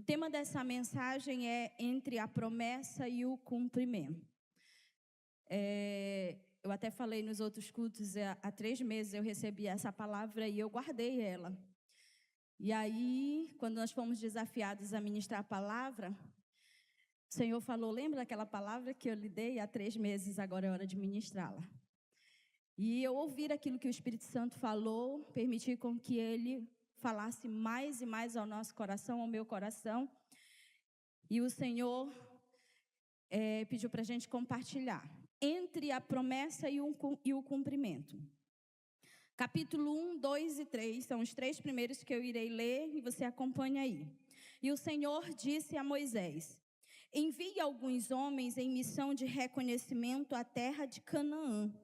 O tema dessa mensagem é entre a promessa e o cumprimento. Eu até falei nos outros cultos, há 3 meses eu recebi essa palavra e eu guardei ela. E aí, quando nós fomos desafiados a ministrar a palavra, o Senhor falou, lembra daquela palavra que eu lhe dei há 3 meses, agora é hora de ministrá-la. E eu ouvir aquilo que o Espírito Santo falou, permitir com que Ele falasse mais e mais ao nosso coração, ao meu coração. E o Senhor pediu para a gente compartilhar entre a promessa e o cumprimento. Capítulo 1, 2 e 3 são os 3 primeiros que eu irei ler e você acompanha aí. E o Senhor disse a Moisés: envie alguns homens em missão de reconhecimento à terra de Canaã,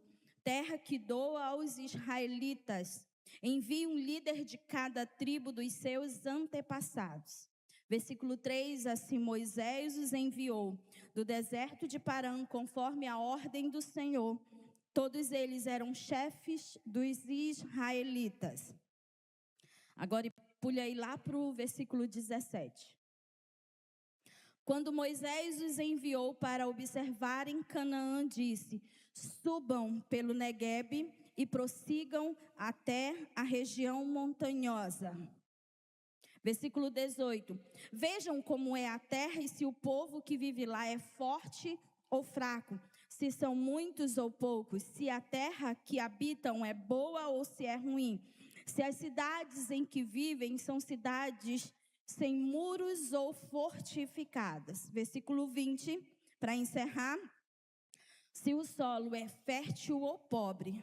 terra que doa aos israelitas. Envie um líder de cada tribo dos seus antepassados. Versículo 3, assim Moisés os enviou do deserto de Parã, conforme a ordem do Senhor. Todos eles eram chefes dos israelitas. Agora pule aí lá para o versículo 17. Quando Moisés os enviou para observarem Canaã, disse: subam pelo Neguebe e prossigam até a região montanhosa. Versículo 18. Vejam como é a terra e se o povo que vive lá é forte ou fraco, se são muitos ou poucos, se a terra que habitam é boa ou se é ruim, se as cidades em que vivem são cidades sem muros ou fortificadas. Versículo 20, para encerrar. Se o solo é fértil ou pobre,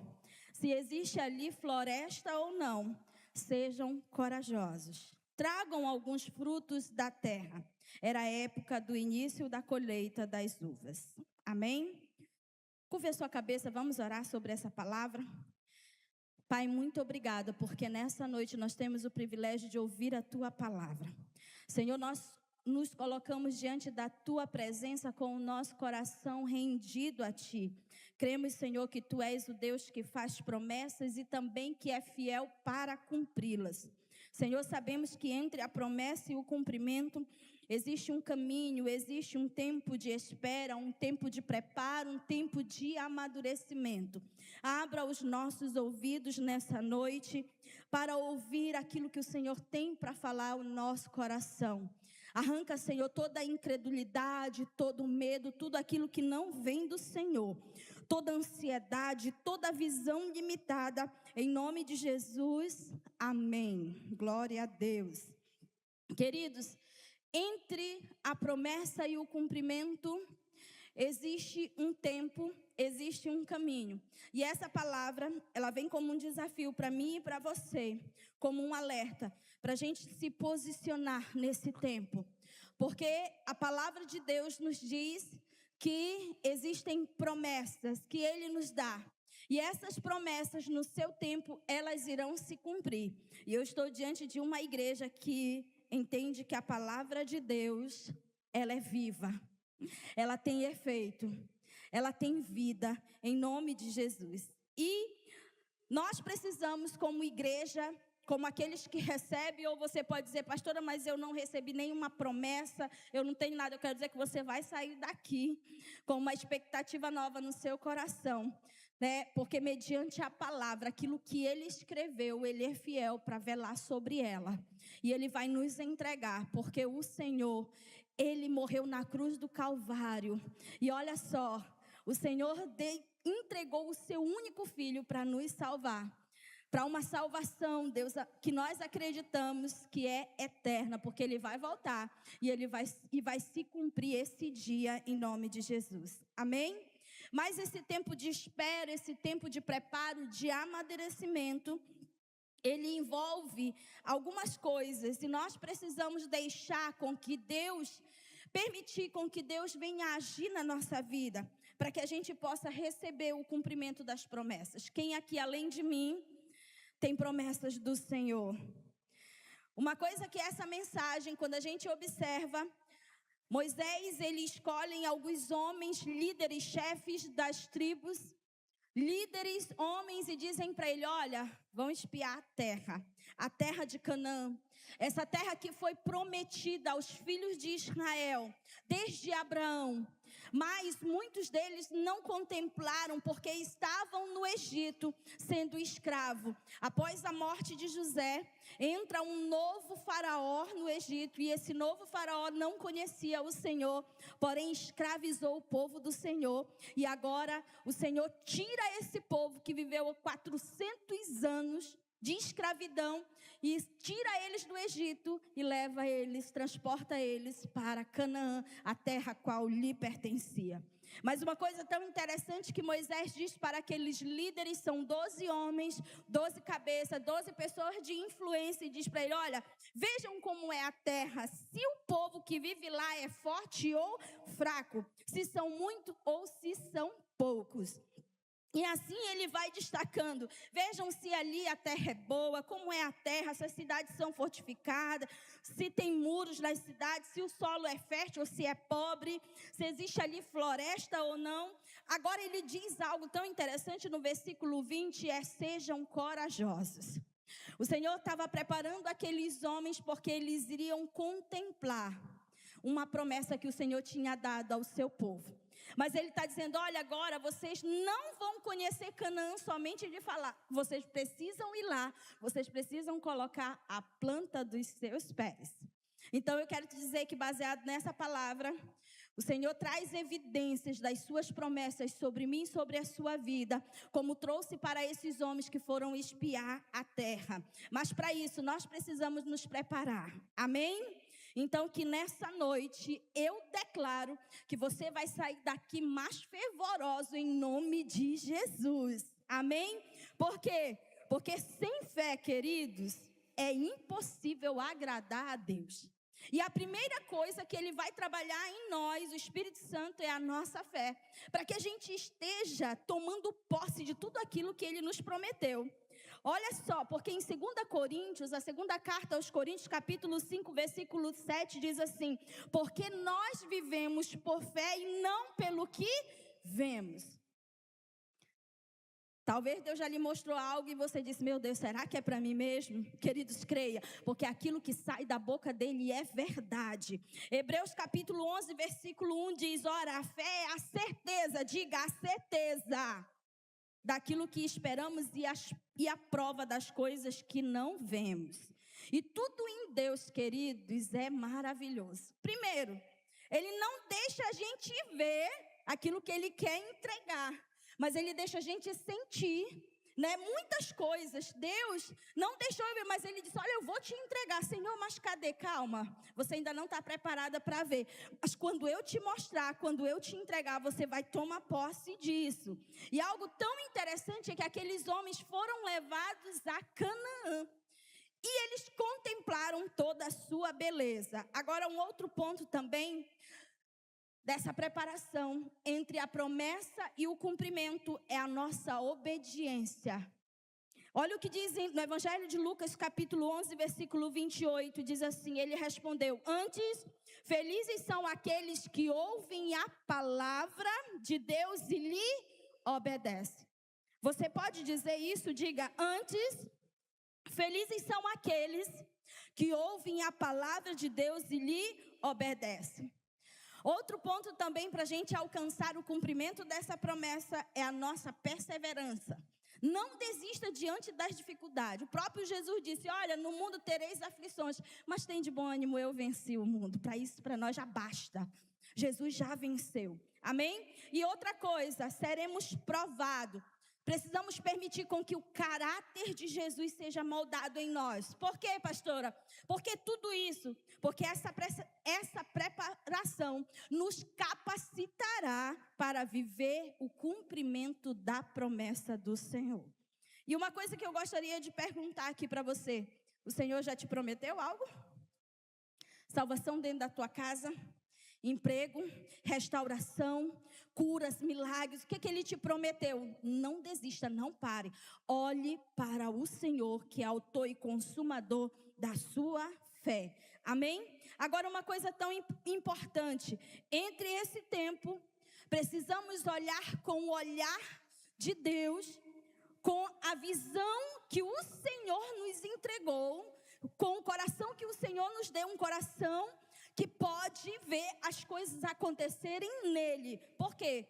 se existe ali floresta ou não, sejam corajosos. Tragam alguns frutos da terra. Era a época do início da colheita das uvas. Amém? Curva a sua cabeça, vamos orar sobre essa palavra. Pai, muito obrigada, porque nessa noite nós temos o privilégio de ouvir a Tua palavra. Senhor, nós nos colocamos diante da Tua presença com o nosso coração rendido a Ti. Cremos, Senhor, que Tu és o Deus que faz promessas e também que é fiel para cumpri-las. Senhor, sabemos que entre a promessa e o cumprimento existe um caminho, existe um tempo de espera, um tempo de preparo, um tempo de amadurecimento. Abra os nossos ouvidos nessa noite para ouvir aquilo que o Senhor tem para falar ao nosso coração. Arranca, Senhor, toda a incredulidade, todo o medo, tudo aquilo que não vem do Senhor. Toda a ansiedade, toda a visão limitada. Em nome de Jesus, amém. Glória a Deus. Queridos, entre a promessa e o cumprimento, existe um tempo, existe um caminho. E essa palavra, ela vem como um desafio para mim e para você, como um alerta, para a gente se posicionar nesse tempo. Porque a palavra de Deus nos diz que existem promessas que Ele nos dá. E essas promessas, no seu tempo, elas irão se cumprir. E eu estou diante de uma igreja que entende que a palavra de Deus, ela é viva. Ela tem efeito. Ela tem vida, em nome de Jesus. E nós precisamos, como igreja, como aqueles que recebem, ou você pode dizer, pastora, mas eu não recebi nenhuma promessa, eu não tenho nada. Eu quero dizer que você vai sair daqui com uma expectativa nova no seu coração, né? Porque mediante a palavra, aquilo que Ele escreveu, Ele é fiel para velar sobre ela. E Ele vai nos entregar, porque o Senhor, Ele morreu na cruz do Calvário. E olha só, o Senhor entregou o seu único filho para nos salvar. Para uma salvação, Deus, que nós acreditamos que é eterna, porque Ele vai voltar e vai se cumprir esse dia em nome de Jesus. Amém? Mas esse tempo de espera, esse tempo de preparo, de amadurecimento, ele envolve algumas coisas e nós precisamos deixar com que Deus, permitir com que Deus venha agir na nossa vida, para que a gente possa receber o cumprimento das promessas. Quem aqui, além de mim, tem promessas do Senhor? Uma coisa que essa mensagem, quando a gente observa, Moisés, ele escolhe alguns homens, líderes, chefes das tribos líderes, homens, e dizem para ele: olha, vão espiar a terra de Canaã. Essa terra que foi prometida aos filhos de Israel, desde Abraão. Mas muitos deles não contemplaram porque estavam no Egito, sendo escravo. Após a morte de José, entra um novo faraó no Egito. E esse novo faraó não conhecia o Senhor, porém escravizou o povo do Senhor. E agora o Senhor tira esse povo que viveu 400 anos de escravidão e tira eles do Egito e leva eles, transporta eles para Canaã, a terra a qual lhe pertencia. Mas uma coisa tão interessante que Moisés diz para aqueles líderes, são 12 homens, 12 cabeças, 12 pessoas de influência, e diz para ele: olha, vejam como é a terra, se o povo que vive lá é forte ou fraco, se são muito ou se são poucos. E assim ele vai destacando: vejam se ali a terra é boa, como é a terra, se as cidades são fortificadas, se tem muros nas cidades, se o solo é fértil ou se é pobre, se existe ali floresta ou não. Agora ele diz algo tão interessante no versículo 20, sejam corajosos. O Senhor estava preparando aqueles homens porque eles iriam contemplar uma promessa que o Senhor tinha dado ao seu povo. Mas ele está dizendo: olha, agora vocês não vão conhecer Canaã somente de falar. Vocês precisam ir lá, vocês precisam colocar a planta dos seus pés. Então eu quero te dizer que, baseado nessa palavra, o Senhor traz evidências das suas promessas sobre mim e sobre a sua vida, como trouxe para esses homens que foram espiar a terra. Mas para isso nós precisamos nos preparar. Amém? Então, que nessa noite eu declaro que você vai sair daqui mais fervoroso em nome de Jesus. Amém? Por quê? Porque sem fé, queridos, é impossível agradar a Deus. E a primeira coisa que Ele vai trabalhar em nós, o Espírito Santo, é a nossa fé. Para que a gente esteja tomando posse de tudo aquilo que Ele nos prometeu. Olha só, porque em 2 Coríntios, a segunda carta aos Coríntios, capítulo 5, versículo 7, diz assim: porque nós vivemos por fé e não pelo que vemos. Talvez Deus já lhe mostrou algo e você disse: meu Deus, será que é para mim mesmo? Queridos, creia, porque aquilo que sai da boca dele é verdade. Hebreus capítulo 11, versículo 1 diz: ora, a fé é a certeza, diga a certeza, daquilo que esperamos e a prova das coisas que não vemos. E tudo em Deus, queridos, é maravilhoso. Primeiro, Ele não deixa a gente ver aquilo que Ele quer entregar, mas Ele deixa a gente sentir, né? Muitas coisas Deus não deixou eu ver, mas Ele disse: olha, eu vou te entregar. Senhor, mas cadê? Calma, você ainda não está preparada para ver, mas quando eu te mostrar, quando eu te entregar, você vai tomar posse disso. E algo tão interessante é que aqueles homens foram levados a Canaã e eles contemplaram toda a sua beleza. Agora, um outro ponto também dessa preparação entre a promessa e o cumprimento é a nossa obediência. Olha o que diz no Evangelho de Lucas, capítulo 11, versículo 28, diz assim: ele respondeu: antes, felizes são aqueles que ouvem a palavra de Deus e lhe obedecem. Você pode dizer isso? Diga: antes, felizes são aqueles que ouvem a palavra de Deus e lhe obedecem. Outro ponto também para a gente alcançar o cumprimento dessa promessa é a nossa perseverança. Não desista diante das dificuldades. O próprio Jesus disse: olha, no mundo tereis aflições, mas tem de bom ânimo, eu venci o mundo. Para isso, para nós já basta. Jesus já venceu. Amém? E outra coisa, seremos provados. Precisamos permitir com que o caráter de Jesus seja moldado em nós. Por quê, pastora? Porque tudo isso, porque essa preparação nos capacitará para viver o cumprimento da promessa do Senhor. E uma coisa que eu gostaria de perguntar aqui para você: o Senhor já te prometeu algo? Salvação dentro da tua casa? Emprego, restauração, curas, milagres, o que Ele te prometeu? Não desista, não pare. Olhe para o Senhor, que é autor e consumador da sua fé. Amém? Agora, uma coisa tão importante: entre esse tempo, precisamos olhar com o olhar de Deus, com a visão que o Senhor nos entregou, com o coração que o Senhor nos deu, um coração que pode ver as coisas acontecerem nele. Por quê?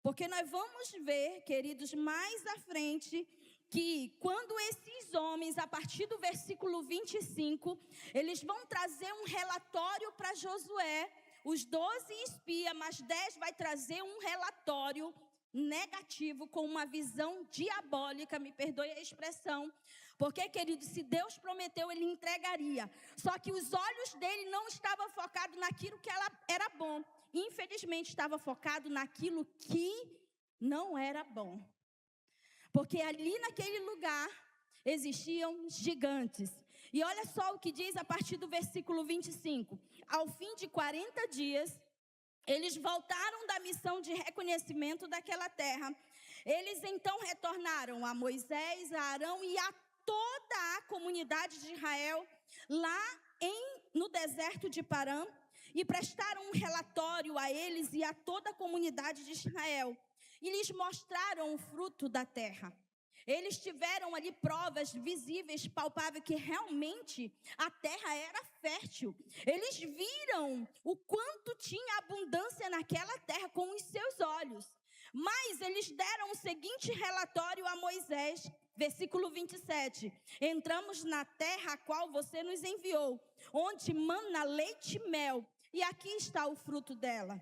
Porque nós vamos ver, queridos, mais à frente, que quando esses homens, a partir do versículo 25, eles vão trazer um relatório para Josué, os 12 espias, mas 10 vai trazer um relatório negativo, com uma visão diabólica, me perdoe a expressão, porque, querido, se Deus prometeu, Ele entregaria, só que os olhos dele não estavam focados naquilo que era bom, infelizmente estava focado naquilo que não era bom, porque ali naquele lugar existiam gigantes. E olha só o que diz a partir do versículo 25, ao fim de 40 dias, eles voltaram da missão de reconhecimento daquela terra. Eles então retornaram a Moisés, a Arão e a toda a comunidade de Israel lá no deserto de Parã, e prestaram um relatório a eles e a toda a comunidade de Israel. E lhes mostraram o fruto da terra. Eles tiveram ali provas visíveis, palpáveis, que realmente a terra era fértil. Eles viram o quanto tinha abundância naquela terra com os seus olhos. Mas eles deram o seguinte relatório a Moisés, versículo 27. Entramos na terra a qual você nos enviou, onde mana leite e mel, e aqui está o fruto dela.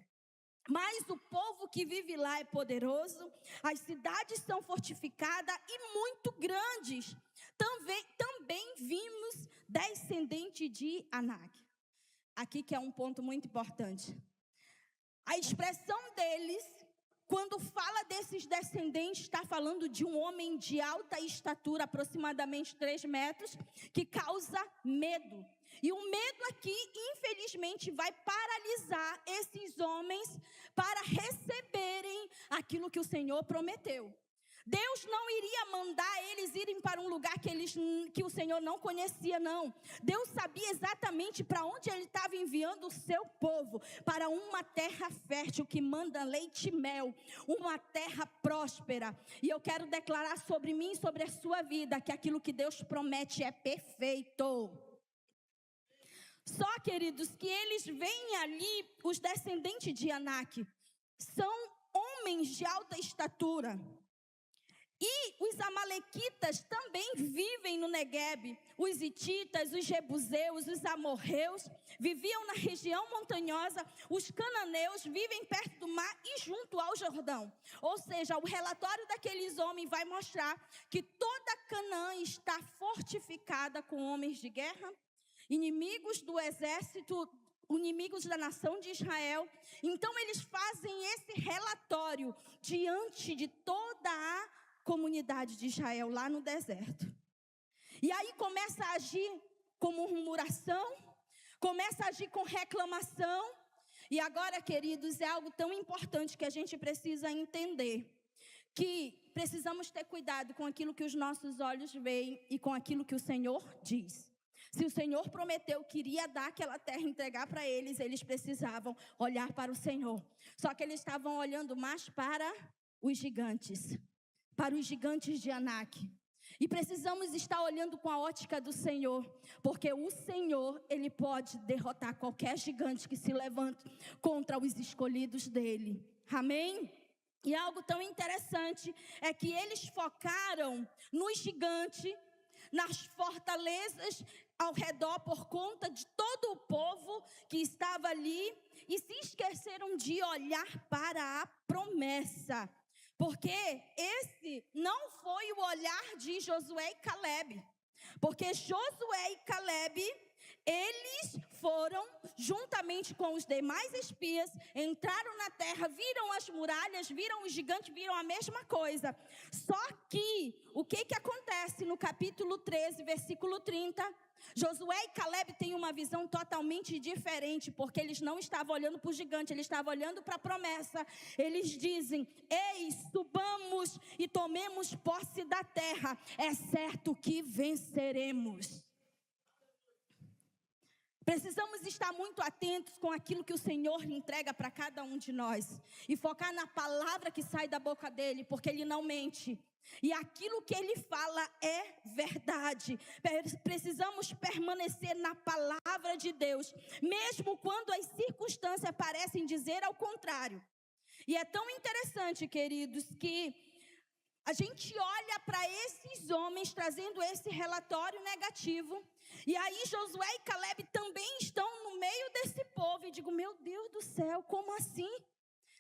Mas o povo que vive lá é poderoso, as cidades são fortificadas e muito grandes. Também vimos descendente de Anak. Aqui que é um ponto muito importante. A expressão deles, quando fala desses descendentes, está falando de um homem de alta estatura, aproximadamente 3 metros, que causa medo. E o medo aqui, infelizmente, vai paralisar esses homens para receberem aquilo que o Senhor prometeu. Deus não iria mandar eles irem para um lugar que o Senhor não conhecia, não. Deus sabia exatamente para onde Ele estava enviando o seu povo, para uma terra fértil que manda leite e mel, uma terra próspera. E eu quero declarar sobre mim e sobre a sua vida que aquilo que Deus promete é perfeito. Só, queridos, que eles veem ali, os descendentes de Anak, são homens de alta estatura. E os amalequitas também vivem no Neguebe. Os hititas, os jebuseus, os amorreus viviam na região montanhosa. Os cananeus vivem perto do mar e junto ao Jordão. Ou seja, o relatório daqueles homens vai mostrar que toda Canaã está fortificada com homens de guerra, inimigos do exército, inimigos da nação de Israel. Então eles fazem esse relatório diante de toda a comunidade de Israel lá no deserto. E aí começa a agir com murmuração, começa a agir com reclamação. E agora, queridos, é algo tão importante que a gente precisa entender, que precisamos ter cuidado com aquilo que os nossos olhos veem e com aquilo que o Senhor diz. Se o Senhor prometeu que iria dar aquela terra e entregar para eles, eles precisavam olhar para o Senhor. Só que eles estavam olhando mais para os gigantes de Anak. E precisamos estar olhando com a ótica do Senhor, porque o Senhor, Ele pode derrotar qualquer gigante que se levante contra os escolhidos dEle. Amém? E algo tão interessante é que eles focaram no gigante, nas fortalezas ao redor por conta de todo o povo que estava ali, e se esqueceram de olhar para a promessa. Porque esse não foi o olhar de Josué e Caleb. Porque Josué e Caleb, eles foram, juntamente com os demais espias, entraram na terra, viram as muralhas, viram os gigantes, viram a mesma coisa. Só que, o que acontece no capítulo 13, versículo 30? Josué e Caleb têm uma visão totalmente diferente, porque eles não estavam olhando para o gigante, eles estavam olhando para a promessa. Eles dizem: ei, subamos e tomemos posse da terra, é certo que venceremos. Precisamos estar muito atentos com aquilo que o Senhor entrega para cada um de nós. E focar na palavra que sai da boca dele, porque ele não mente. E aquilo que ele fala é verdade. Precisamos permanecer na palavra de Deus, mesmo quando as circunstâncias parecem dizer ao contrário. E é tão interessante, queridos, que a gente olha para esses homens trazendo esse relatório negativo. E aí Josué e Caleb também estão no meio desse povo. E digo, meu Deus do céu, como assim?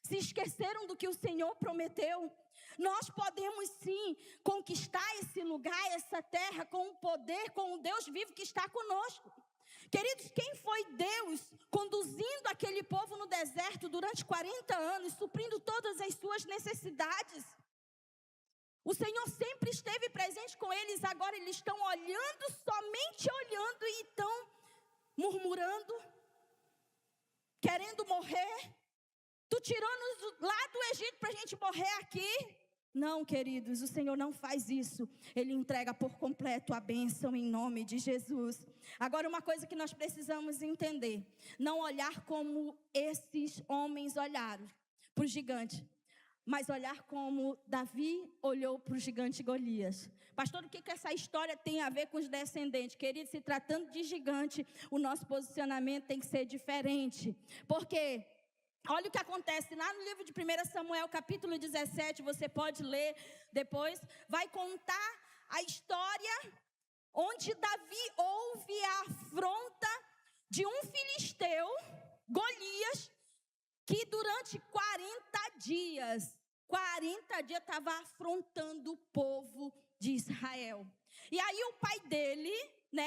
Se esqueceram do que o Senhor prometeu? Nós podemos sim conquistar esse lugar, essa terra, com o poder, com o Deus vivo que está conosco. Queridos, quem foi Deus conduzindo aquele povo no deserto durante 40 anos, suprindo todas as suas necessidades? O Senhor sempre esteve presente com eles, agora eles estão olhando, somente olhando e estão murmurando, querendo morrer. Tu tirou-nos lá do Egito para a gente morrer aqui? Não, queridos, o Senhor não faz isso. Ele entrega por completo a bênção em nome de Jesus. Agora, uma coisa que nós precisamos entender: não olhar como esses homens olharam para o gigante, mas olhar como Davi olhou para o gigante Golias. Pastor, o que essa história tem a ver com os descendentes? Querido, se tratando de gigante, o nosso posicionamento tem que ser diferente. Porque olha o que acontece lá no livro de 1 Samuel, capítulo 17, você pode ler depois. Vai contar a história onde Davi ouve a afronta de um filisteu, Golias, que durante 40 dias estava afrontando o povo de Israel. E aí o pai dele,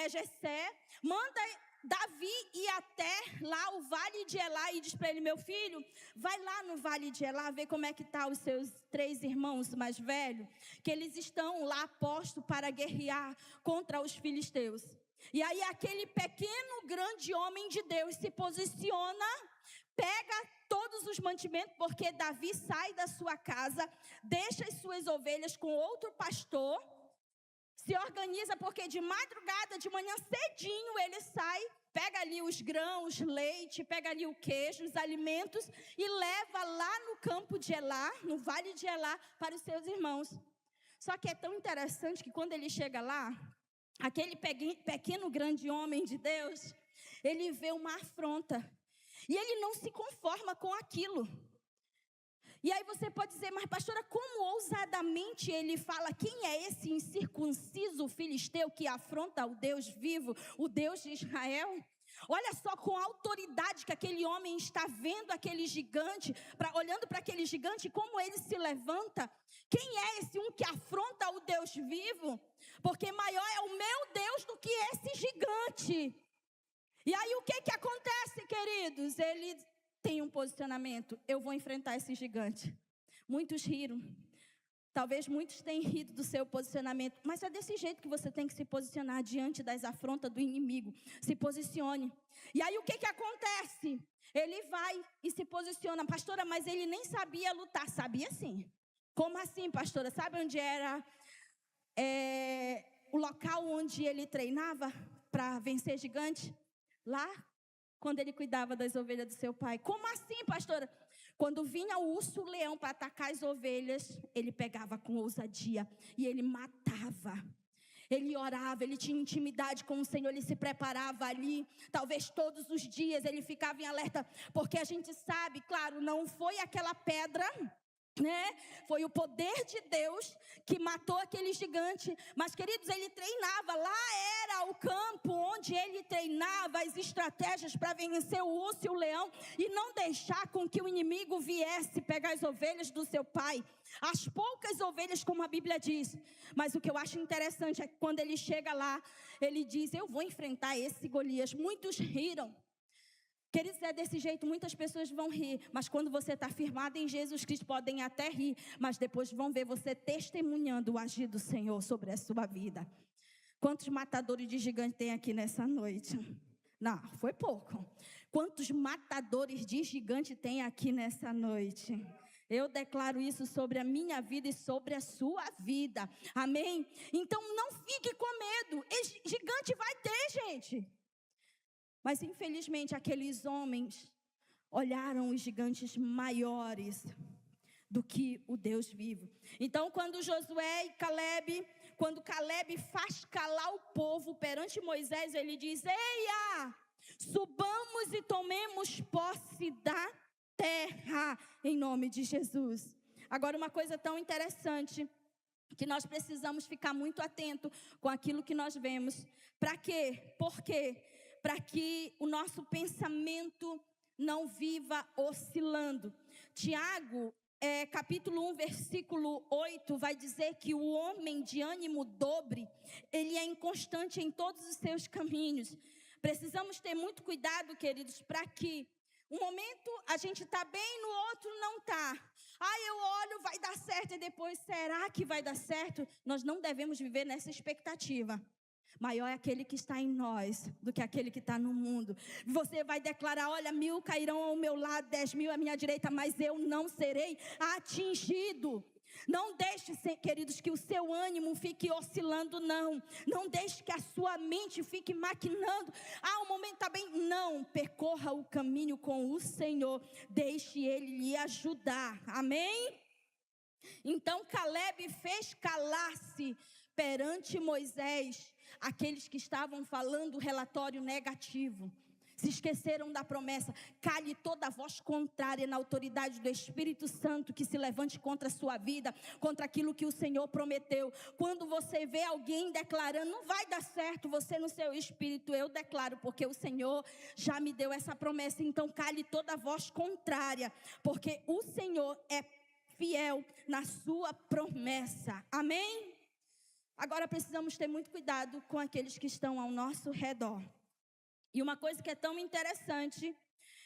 Jessé, manda Davi ir até lá o vale de Elá e diz para ele, meu filho, vai lá no vale de Elá, ver como é que estão os seus 3 irmãos mais velhos, que eles estão lá postos para guerrear contra os filisteus. E aí aquele pequeno, grande homem de Deus se posiciona, pega todos os mantimentos, porque Davi sai da sua casa, deixa as suas ovelhas com outro pastor, se organiza, porque de madrugada, de manhã cedinho, ele sai, pega ali os grãos, leite, pega ali o queijo, os alimentos, e leva lá no campo de Elá, no vale de Elá, para os seus irmãos. Só que é tão interessante que quando ele chega lá, aquele pequeno grande homem de Deus, ele vê uma afronta. E ele não se conforma com aquilo. E aí você pode dizer, mas pastora, como ousadamente ele fala, quem é esse incircunciso filisteu que afronta o Deus vivo, o Deus de Israel? Olha só com a autoridade que aquele homem está vendo aquele gigante, olhando para aquele gigante, como ele se levanta. Quem é esse um que afronta o Deus vivo? Porque maior é o meu Deus do que esse gigante. E aí o que acontece, queridos? Ele tem um posicionamento, eu vou enfrentar esse gigante. Muitos riram, talvez muitos tenham rido do seu posicionamento, mas é desse jeito que você tem que se posicionar diante das afrontas do inimigo. Se posicione. E aí o que acontece? Ele vai e se posiciona. Pastora, mas ele nem sabia lutar. Sabia sim. Como assim, pastora? Sabe onde era o local onde ele treinava para vencer gigante? Lá, quando ele cuidava das ovelhas do seu pai. Como assim, pastora? Quando vinha o urso, o leão para atacar as ovelhas, ele pegava com ousadia e ele matava. Ele orava, ele tinha intimidade com o Senhor, ele se preparava ali. Talvez todos os dias ele ficava em alerta, porque a gente sabe, claro, não foi aquela pedra, foi o poder de Deus que matou aquele gigante. Mas, queridos, ele treinava. Lá era o campo onde ele treinava as estratégias para vencer o urso e o leão e não deixar com que o inimigo viesse pegar as ovelhas do seu pai. As poucas ovelhas, como a Bíblia diz. Mas o que eu acho interessante é que quando ele chega lá, ele diz, eu vou enfrentar esse Golias. Muitos riram. Queridos, é desse jeito, muitas pessoas vão rir, mas quando você está firmado em Jesus Cristo, podem até rir, mas depois vão ver você testemunhando o agir do Senhor sobre a sua vida. Quantos matadores de gigante tem aqui nessa noite? Não, foi pouco. Quantos matadores de gigante tem aqui nessa noite? Eu declaro isso sobre a minha vida e sobre a sua vida. Amém? Então não fique com medo. Gigante vai ter, gente. Mas infelizmente aqueles homens olharam os gigantes maiores do que o Deus vivo. Então quando Josué e Caleb, quando Caleb faz calar o povo perante Moisés, ele diz: eia, subamos e tomemos posse da terra, em nome de Jesus. Agora, uma coisa tão interessante, que nós precisamos ficar muito atento com aquilo que nós vemos. Para quê? Por quê? Para que o nosso pensamento não viva oscilando. Tiago, capítulo 1, versículo 8, vai dizer que o homem de ânimo dobre, ele é inconstante em todos os seus caminhos. Precisamos ter muito cuidado, queridos, para que um momento a gente está bem, no outro não está. Eu olho, vai dar certo, e depois, será que vai dar certo? Nós não devemos viver nessa expectativa. Maior é aquele que está em nós do que aquele que está no mundo. Você vai declarar: olha, 1000 cairão ao meu lado, 10.000 à minha direita, mas eu não serei atingido. Não deixe, queridos, que o seu ânimo fique oscilando, não. Não deixe que a sua mente fique maquinando. O momento está bem. Não, percorra o caminho com o Senhor. Deixe Ele lhe ajudar. Amém? Então Caleb fez calar-se perante Moisés aqueles que estavam falando relatório negativo. Se esqueceram da promessa. Cale toda voz contrária na autoridade do Espírito Santo que se levante contra a sua vida, contra aquilo que o Senhor prometeu. Quando você vê alguém declarando: não vai dar certo, você no seu espírito: eu declaro, porque o Senhor já me deu essa promessa. Então cale toda voz contrária, porque o Senhor é fiel na sua promessa. Amém? Agora precisamos ter muito cuidado com aqueles que estão ao nosso redor. E uma coisa que é tão interessante,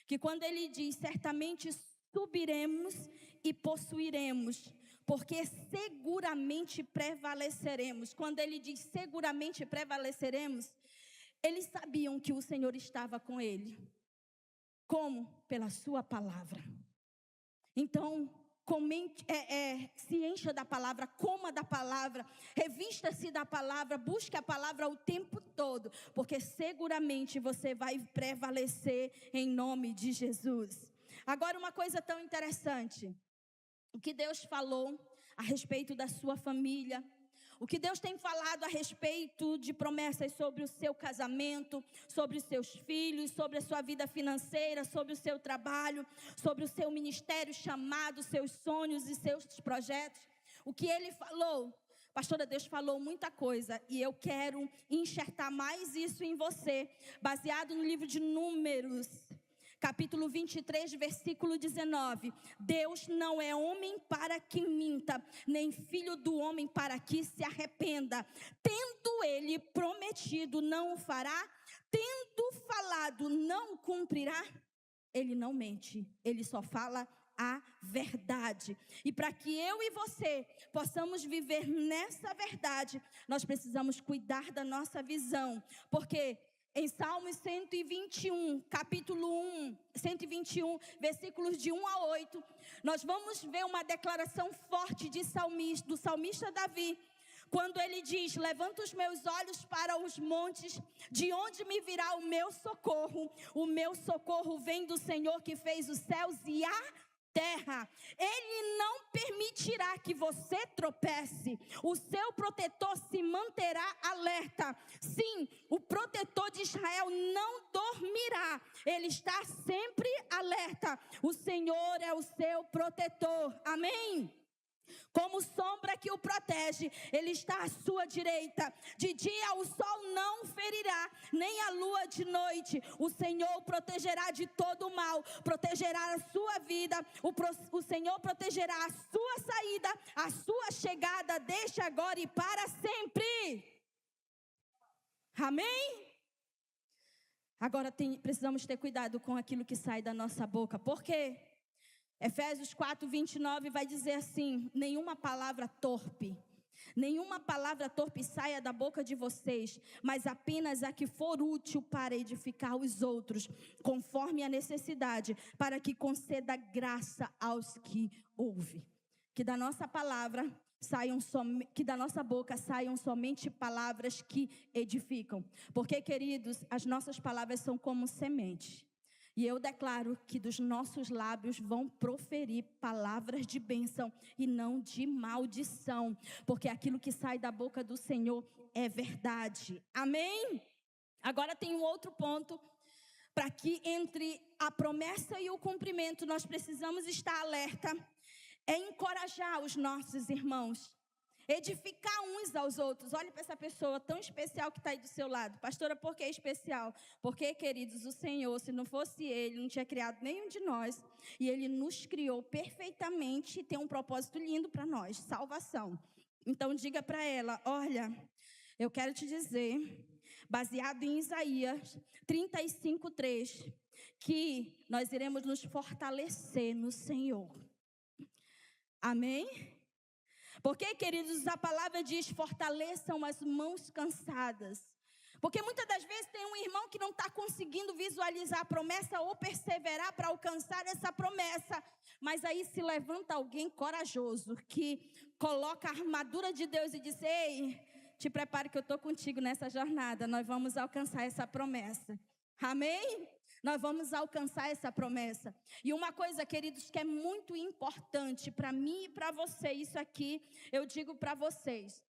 que quando ele diz: certamente subiremos e possuiremos, porque seguramente prevaleceremos. Quando ele diz seguramente prevaleceremos, eles sabiam que o Senhor estava com ele. Como? Pela sua palavra. Então, se encha da palavra, coma da palavra, revista-se da palavra, busque a palavra o tempo todo, porque seguramente você vai prevalecer em nome de Jesus. Agora, uma coisa tão interessante, o que Deus falou a respeito da sua família, o que Deus tem falado a respeito de promessas sobre o seu casamento, sobre os seus filhos, sobre a sua vida financeira, sobre o seu trabalho, sobre o seu ministério chamado, seus sonhos e seus projetos. O que Ele falou, pastora, Deus falou muita coisa, e eu quero enxertar mais isso em você, baseado no livro de Números, capítulo 23, versículo 19. Deus não é homem para que minta, nem filho do homem para que se arrependa. Tendo Ele prometido, não o fará? Tendo falado, não cumprirá? Ele não mente, Ele só fala a verdade. E para que eu e você possamos viver nessa verdade, nós precisamos cuidar da nossa visão, porque em Salmos 121, capítulo 121, versículos de 1 a 8, nós vamos ver uma declaração forte do salmista Davi, quando ele diz: levanto os meus olhos para os montes, de onde me virá o meu socorro? O meu socorro vem do Senhor que fez os céus e a terra. Ele não permitirá que você tropece. O seu protetor se manterá alerta. Sim, o protetor de Israel não dormirá. Ele está sempre alerta. O Senhor é o seu protetor. Amém? Como sombra que o protege, Ele está à sua direita. De dia o sol não ferirá, nem a lua de noite. O Senhor o protegerá de todo o mal, protegerá a sua vida. O Senhor protegerá a sua saída, a sua chegada, desde agora e para sempre. Amém? Agora precisamos ter cuidado com aquilo que sai da nossa boca. Por quê? Efésios 4, 29 vai dizer assim: nenhuma palavra torpe saia da boca de vocês, mas apenas a que for útil para edificar os outros, conforme a necessidade, para que conceda graça aos que ouvem. Que da nossa palavra que da nossa boca saiam somente palavras que edificam. Porque, queridos, as nossas palavras são como semente. E eu declaro que dos nossos lábios vão proferir palavras de bênção e não de maldição. Porque aquilo que sai da boca do Senhor é verdade. Amém? Agora tem um outro ponto. Para que entre a promessa e o cumprimento nós precisamos estar alerta. É encorajar os nossos irmãos. Edificar uns aos outros. Olhe para essa pessoa tão especial que está aí do seu lado. Pastora, por que especial? Porque, queridos, o Senhor, se não fosse Ele, não tinha criado nenhum de nós. E Ele nos criou perfeitamente e tem um propósito lindo para nós, salvação. Então, diga para ela, olha, eu quero te dizer, baseado em Isaías 35:3, que nós iremos nos fortalecer no Senhor. Amém? Porque, queridos, a palavra diz, fortaleçam as mãos cansadas. Porque muitas das vezes tem um irmão que não está conseguindo visualizar a promessa ou perseverar para alcançar essa promessa. Mas aí se levanta alguém corajoso que coloca a armadura de Deus e diz, ei, te prepare que eu estou contigo nessa jornada. Nós vamos alcançar essa promessa. Amém? Nós vamos alcançar essa promessa. E uma coisa, queridos, que é muito importante para mim e para você, isso aqui eu digo para vocês.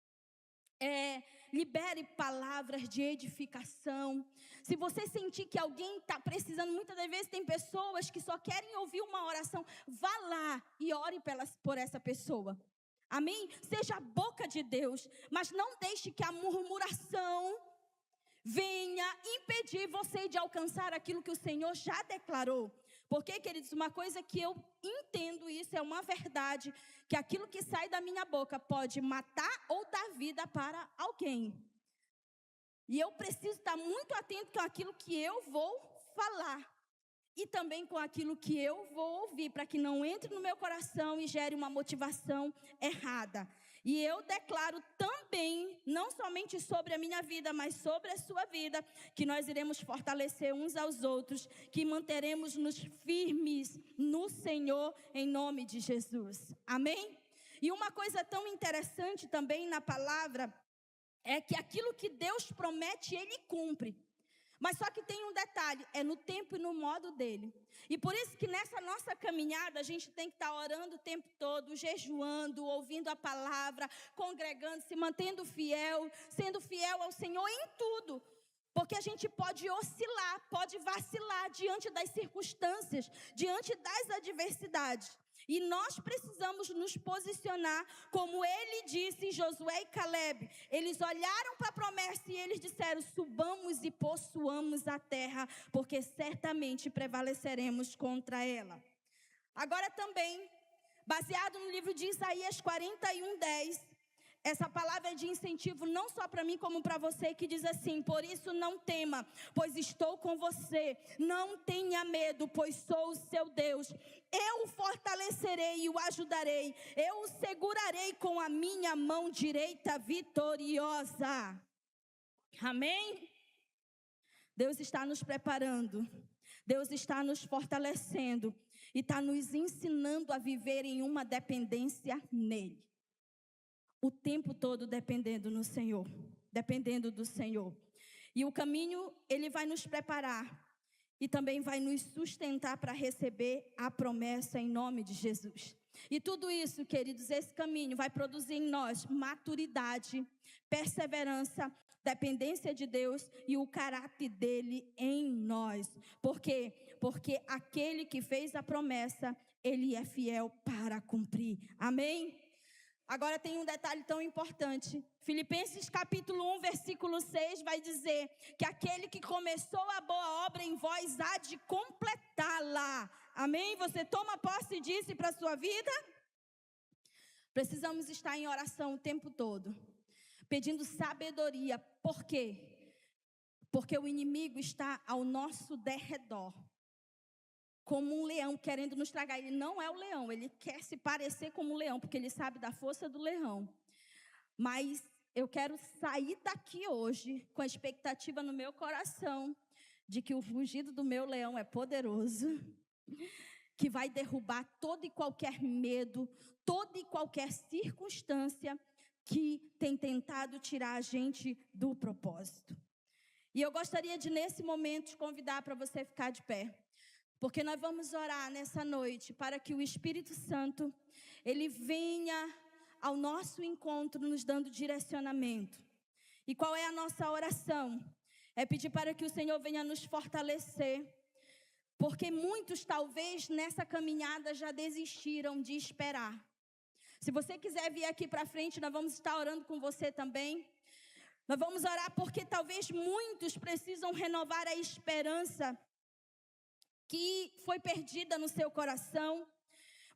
Libere palavras de edificação. Se você sentir que alguém está precisando, muitas das vezes tem pessoas que só querem ouvir uma oração, vá lá e ore por essa pessoa. Amém? Seja a boca de Deus, mas não deixe que a murmuração venha impedir você de alcançar aquilo que o Senhor já declarou. Porque, queridos, uma coisa que eu entendo isso, é uma verdade, que aquilo que sai da minha boca pode matar ou dar vida para alguém. E eu preciso estar muito atento com aquilo que eu vou falar. E também com aquilo que eu vou ouvir, para que não entre no meu coração e gere uma motivação errada. E eu declaro também, não somente sobre a minha vida, mas sobre a sua vida, que nós iremos fortalecer uns aos outros, que manteremos-nos firmes no Senhor, em nome de Jesus. Amém? E uma coisa tão interessante também na palavra, é que aquilo que Deus promete, Ele cumpre. Mas só que tem um detalhe, é no tempo e no modo dele. E por isso que nessa nossa caminhada, a gente tem que estar orando o tempo todo, jejuando, ouvindo a palavra, congregando-se, mantendo fiel, sendo fiel ao Senhor em tudo. Porque a gente pode oscilar, pode vacilar diante das circunstâncias, diante das adversidades. E nós precisamos nos posicionar, como ele disse, Josué e Caleb. Eles olharam para a promessa e eles disseram, subamos e possuamos a terra, porque certamente prevaleceremos contra ela. Agora também, baseado no livro de Isaías 41:10, essa palavra é de incentivo não só para mim como para você, que diz assim, por isso não tema, pois estou com você, não tenha medo, pois sou o seu Deus, eu o fortalecerei e o ajudarei, eu o segurarei com a minha mão direita vitoriosa. Amém? Deus está nos preparando, Deus está nos fortalecendo e está nos ensinando a viver em uma dependência nele. O tempo todo dependendo no Senhor, dependendo do Senhor. E o caminho, ele vai nos preparar e também vai nos sustentar para receber a promessa em nome de Jesus. E tudo isso, queridos, esse caminho vai produzir em nós maturidade, perseverança, dependência de Deus e o caráter dele em nós. Por quê? Porque aquele que fez a promessa, ele é fiel para cumprir. Amém? Agora tem um detalhe tão importante. Filipenses capítulo 1, versículo 6 vai dizer que aquele que começou a boa obra em vós há de completá-la. Amém? Você toma posse disso para a sua vida? Precisamos estar em oração o tempo todo, pedindo sabedoria. Por quê? Porque o inimigo está ao nosso derredor, como um leão querendo nos tragar. Ele não é o leão, ele quer se parecer como um leão, porque ele sabe da força do leão. Mas eu quero sair daqui hoje com a expectativa no meu coração de que o rugido do meu leão é poderoso, que vai derrubar todo e qualquer medo, toda e qualquer circunstância que tem tentado tirar a gente do propósito. E eu gostaria de, nesse momento, te convidar para você ficar de pé. Porque nós vamos orar nessa noite para que o Espírito Santo, ele venha ao nosso encontro nos dando direcionamento. E qual é a nossa oração? É pedir para que o Senhor venha nos fortalecer. Porque muitos, talvez, nessa caminhada já desistiram de esperar. Se você quiser vir aqui para frente, nós vamos estar orando com você também. Nós vamos orar porque talvez muitos precisam renovar a esperança que foi perdida no seu coração.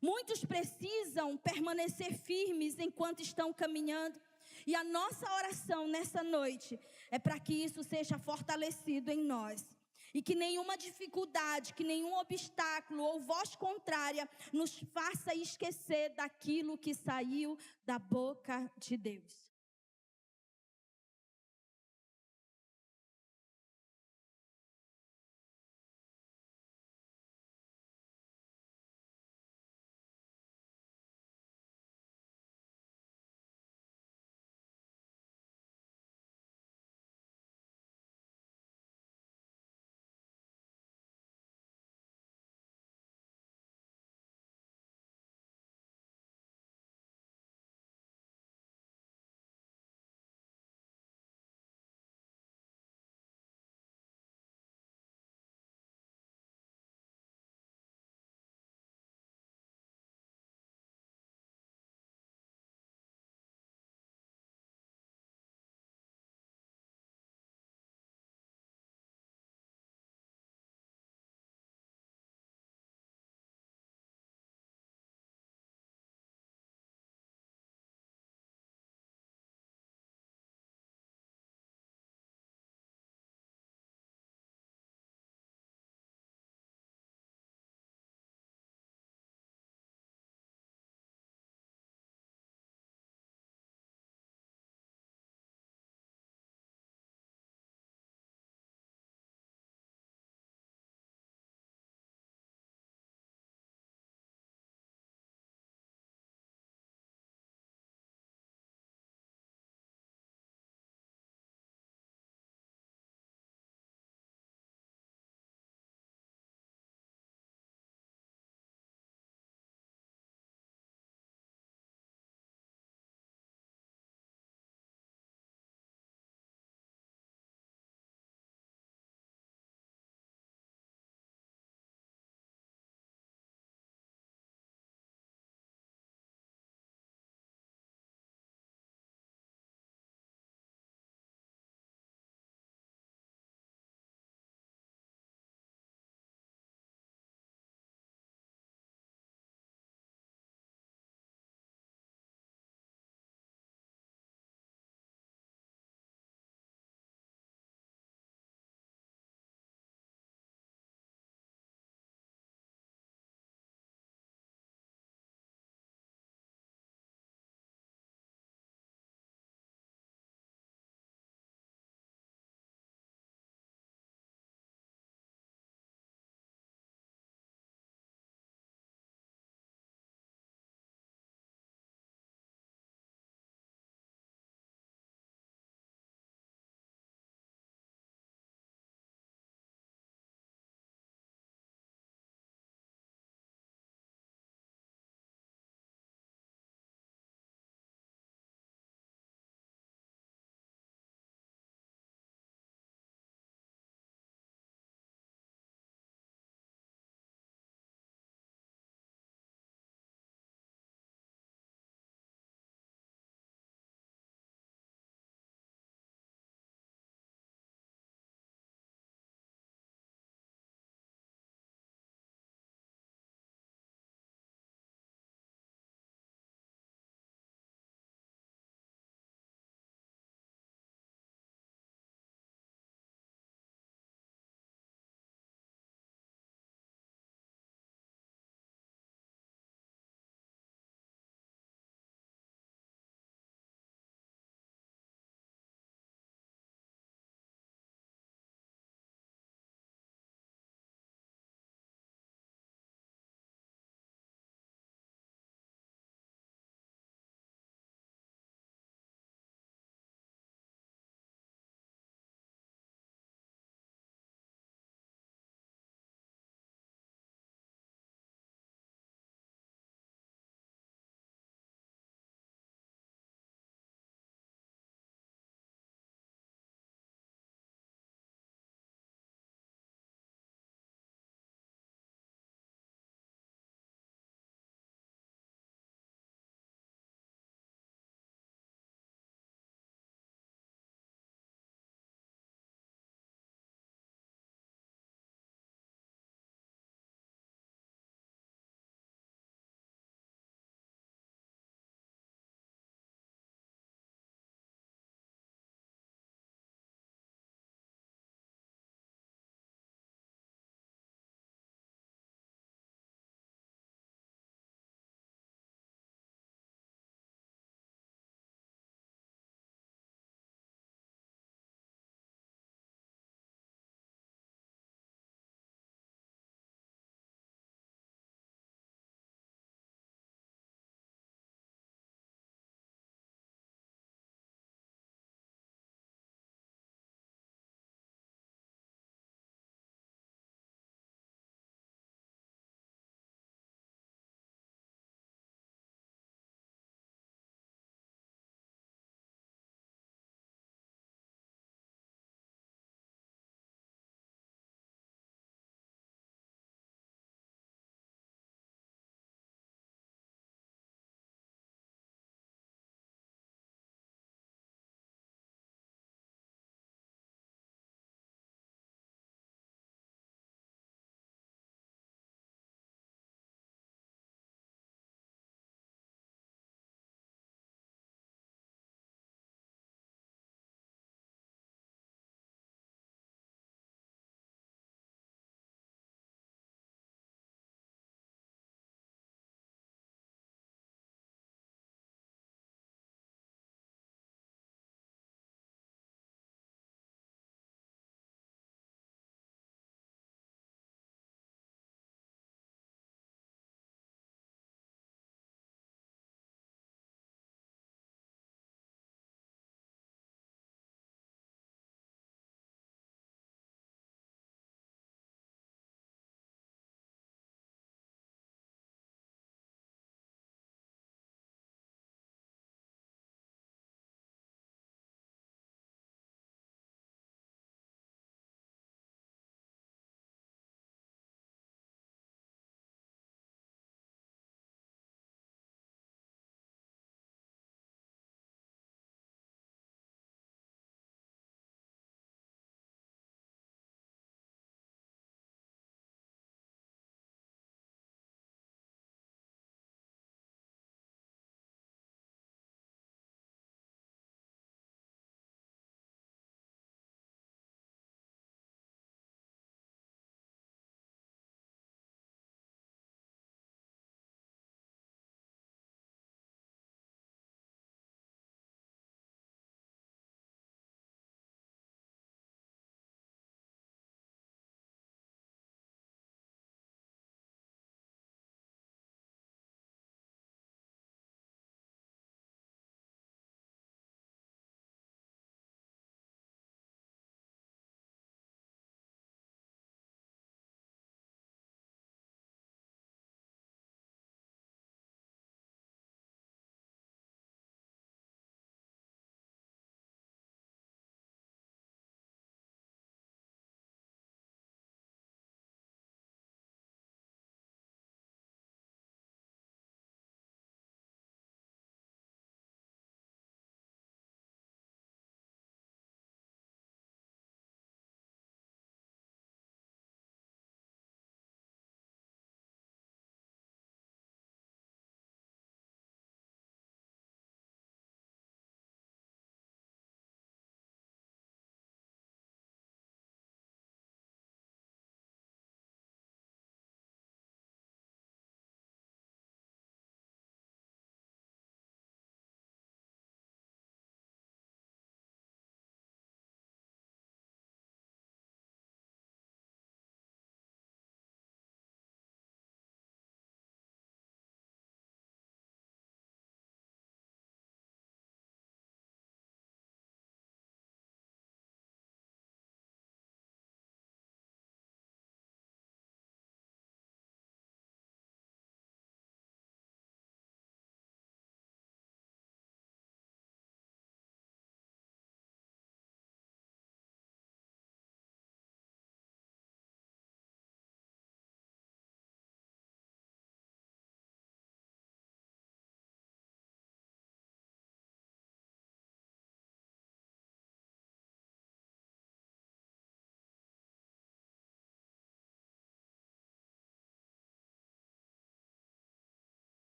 Muitos precisam permanecer firmes enquanto estão caminhando. E a nossa oração nessa noite é para que isso seja fortalecido em nós. E que nenhuma dificuldade, que nenhum obstáculo ou voz contrária nos faça esquecer daquilo que saiu da boca de Deus.